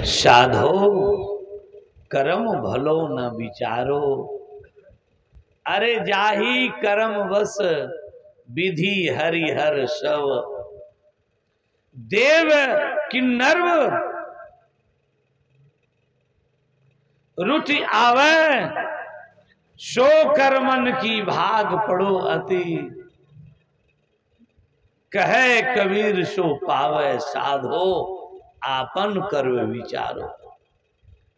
साधो कर्म भलो न विचारो। अरे जाही कर्म बस विधि हरिहर सब। देव किन्नर रुचि आवे सो कर्मन की भाग पड़ो अति। कहे कबीर सो पावे साधो आपन कर्म विचारो।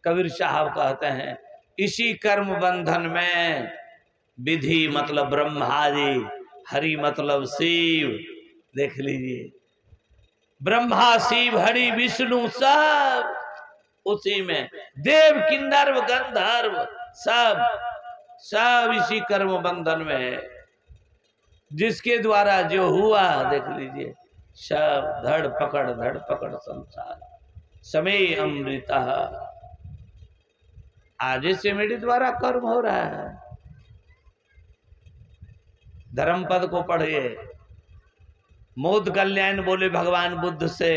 कबीर साहब कहते हैं इसी कर्म बंधन में विधि मतलब ब्रह्मा जी, हरि मतलब शिव, देख लीजिए ब्रह्मा शिव हरि विष्णु सब उसी में, देव किन्नर गंधर्व सब इसी कर्म बंधन में है। जिसके द्वारा जो हुआ देख लीजिए सब धड़ पकड़ संसार समय अमृता। आज से मेरे द्वारा कर्म हो रहा है। धर्म पद को पढ़िए। मोद कल्याण बोले भगवान बुद्ध से,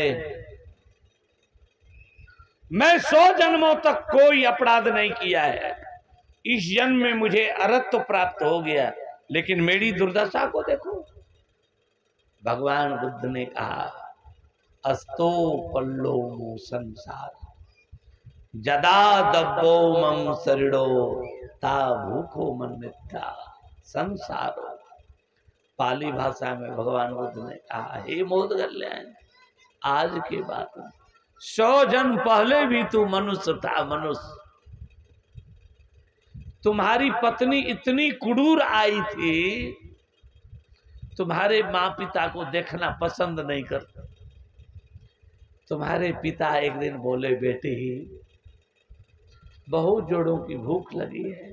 मैं 100 जन्मों तक कोई अपराध नहीं किया है, इस जन्म में मुझे अरहत्व प्राप्त हो गया, लेकिन मेरी दुर्दशा को देखो। भगवान बुद्ध ने कहा अस्तो पल्लो संसार जदा दब्बो मम शरीरो ता भूखो मन मिथ्या संसारो। पाली भाषा में भगवान बुद्ध ने कहा हे मोद कल्याण, आज के बाद 100 जन्म पहले भी तू मनुष्य था। मनुष्य तुम्हारी पत्नी इतनी कुरूर आई थी, तुम्हारे माँ पिता को देखना पसंद नहीं करता। तुम्हारे पिता एक दिन बोले बेटी बहुत जोड़ों की भूख लगी है,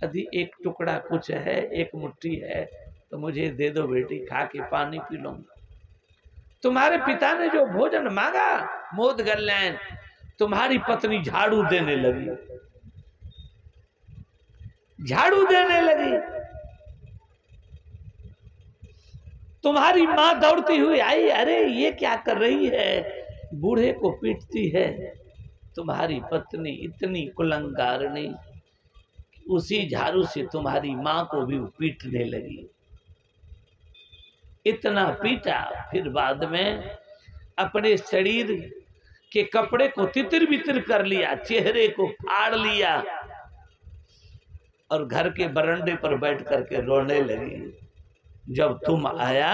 यदि एक टुकड़ा कुछ है, एक मुट्ठी है तो मुझे दे दो बेटी, खा के पानी पी लूंगा। तुम्हारे पिता ने जो भोजन मांगा मोद कल्याण, तुम्हारी पत्नी झाड़ू देने लगी। तुम्हारी मां दौड़ती हुई आई, अरे ये क्या कर रही है, बूढ़े को पीटती है। तुम्हारी पत्नी इतनी कुलंगारिणी, उसी झाड़ू से तुम्हारी मां को भी पीटने लगी। इतना पीटा, फिर बाद में अपने शरीर के कपड़े को तितर बितर कर लिया, चेहरे को फाड़ लिया और घर के बरंडे पर बैठ करके रोने लगी। जब तुम आया,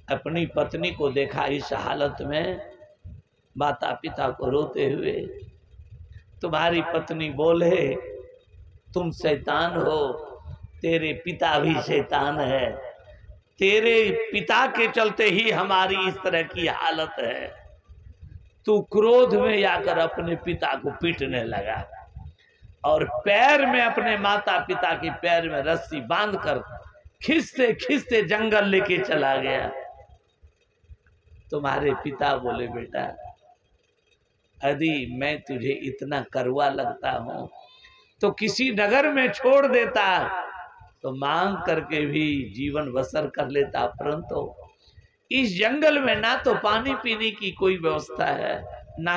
अपनी पत्नी को देखा इस हालत में, माता पिता को रोते हुए, तुम्हारी पत्नी बोले तुम शैतान हो, तेरे पिता भी शैतान है, तेरे पिता के चलते ही हमारी इस तरह की हालत है। तू क्रोध में आकर अपने पिता को पीटने लगा और पैर में अपने माता पिता के पैर में रस्सी बांधकर खींचते खींचते जंगल लेके चला गया। तुम्हारे पिता बोले बेटा यदि मैं तुझे इतना कड़वा लगता हूं तो किसी नगर में छोड़ देता तो मांग करके भी जीवन बसर कर लेता, परंतु इस जंगल में ना तो पानी पीने की कोई व्यवस्था है, ना